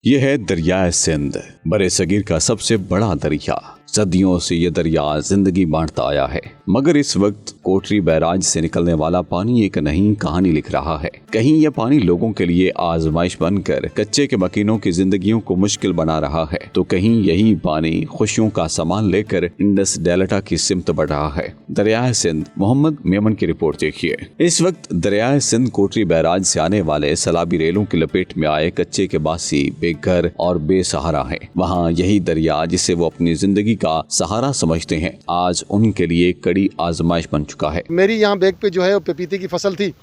यह है दरिया सिंध, बड़े सगीर का सबसे बड़ा दरिया। सदियों से ये दरिया जिंदगी बांटता आया है, मगर इस वक्त कोटरी बैराज से निकलने वाला पानी एक नई कहानी लिख रहा है। कहीं यह पानी लोगों के लिए आजमाइश बनकर कच्चे के मकीनों की जिंदगियों को मुश्किल बना रहा है, तो कहीं यही पानी खुशियों का सामान लेकर इंडस डेल्टा की सिमत बढ़ रहा है। दरिया सिंध, मोहम्मद मेमन की रिपोर्ट देखिए। इस वक्त दरिया सिंध कोटरी बैराज से आने वाले सैलाबी रेलों की लपेट में आए कच्चे के बासी बेघर और बेसहारा है। वहाँ यही दरिया जिसे वो अपनी जिंदगी का सहारा समझते हैं, आज उनके लिए कड़ी आजमाइश बन चुका है। मेरी यहाँ बैग पे जो है वो पपीते की फसल थी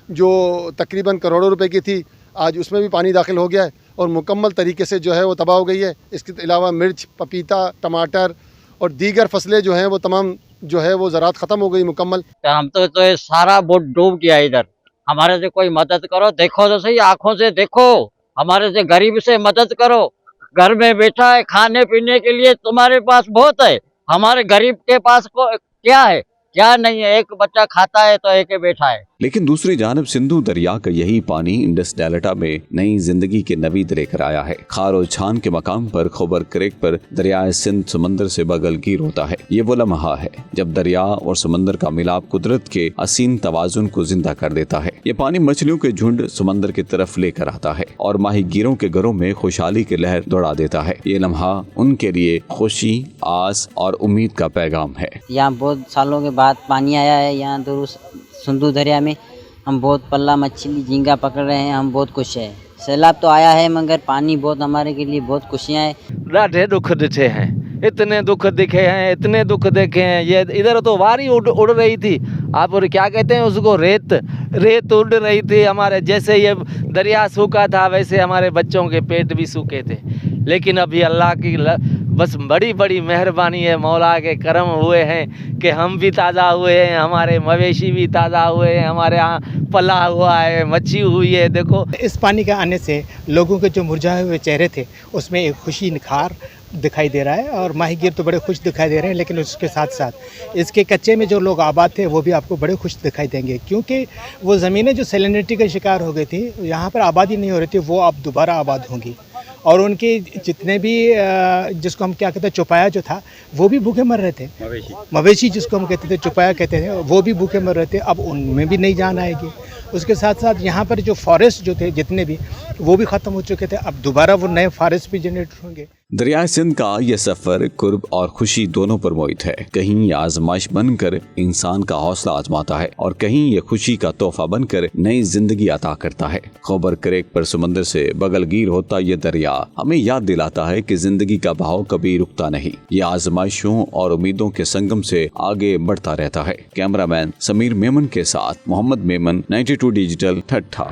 जो तकरीबन करोड़ों रुपए की थी, आज उसमें भी पानी दाखिल हो गया है और मुकम्मल तरीके से जो है वो तबाह हो गई है। इसके अलावा मिर्च, पपीता, टमाटर और दीगर फसलें जो हैं वो तमाम जो है वो ज़राअत ख़त्म हो गई मुकम्मल। हम तो ये सारा बोट डूब गया इधर। हमारे से कोई मदद करो, देखो तो सही, आंखों से देखो, हमारे से गरीब से मदद करो। घर में बैठा है, खाने पीने के लिए तुम्हारे पास बहुत है, हमारे गरीब के पास क्या है, क्या नहीं है। एक बच्चा खाता है तो एक ही बैठा है। लेकिन दूसरी जानब सिंधु दरिया का यही पानी इंडस डेल्टा में नई जिंदगी के नवीद लेकर आया है। खारो छान के मकाम पर खोबर क्रेक पर दरिया सिंध समंदर से बगलगीर होता है। ये वो लम्हा है जब दरिया और समंदर का मिलाप कुदरत के असीम तवाजुन को जिंदा कर देता है। ये पानी मछलियों के झुंड समंदर की तरफ लेकर आता है और माहीगीरों के घरों में खुशहाली की लहर दौड़ा देता है। ये लम्हा उनके लिए खुशी, आस और उम्मीद का पैगाम है। यहाँ बहुत सालों के बाद पानी आया है। यहाँ तो सिंधु दरिया में हम बहुत पल्ला मछली झींगा पकड़ रहे हैं, हम बहुत खुश हैं। सैलाब तो आया है मगर पानी बहुत हमारे के लिए बहुत खुशियाँ हैं। ॾाढे दुख दिखे हैं, इतने दुख दिखे हैं, इतने दुख देखे हैं। ये इधर तो वारी उड़ रही थी, आप और क्या कहते हैं उसको, रेत उड़ रही थी। हमारे जैसे ये दरिया सूखा था वैसे हमारे बच्चों के पेट भी सूखे थे। लेकिन अभी अल्लाह की बस बड़ी बड़ी मेहरबानी है, मौला के करम हुए हैं कि हम भी ताज़ा हुए हैं, हमारे मवेशी भी ताज़ा हुए हैं, हमारे यहाँ पला हुआ है, मच्छी हुई है। देखो इस पानी के आने से लोगों के जो मुरझाए हुए चेहरे थे उसमें एक खुशी निखार दिखाई दे रहा है और माहीगीर तो बड़े खुश दिखाई दे रहे हैं। लेकिन उसके साथ साथ इसके कच्चे में जो लोग आबाद थे वो भी आपको बड़े खुश दिखाई देंगे, क्योंकि वो ज़मीनें जो सैलिनिटी का शिकार हो गई थी, यहाँ पर आबादी नहीं हो रही थी, वो अब दोबारा आबाद होंगी। और उनके जितने भी जिसको हम क्या कहते हैं चौपाया जो था वो भी भूखे मर रहे थे। मवेशी जिसको हम कहते थे, चौपाया कहते थे, वो भी भूखे मर रहे थे। अब उनमें भी नहीं जान आएगी। उसके साथ साथ यहाँ पर जो फॉरेस्ट जो थे जितने भी, वो भी ख़त्म हो चुके थे। अब दोबारा वो नए फॉरेस्ट भी जनरेट होंगे। दरिया सिंध का यह सफर कुर्ब और खुशी दोनों पर मोहित है। कहीं ये आजमाइश बनकर इंसान का हौसला आजमाता है और कहीं ये खुशी का तोहफा बनकर नई जिंदगी अता करता है। खोबर क्रेक पर समंदर से बगलगीर होता ये दरिया हमें याद दिलाता है कि जिंदगी का बहाव कभी रुकता नहीं। ये आजमाइशों और उम्मीदों के संगम से आगे बढ़ता रहता है। कैमरामैन समीर मेमन के साथ मोहम्मद मेमन, 92 डिजिटल, ठट्ठा।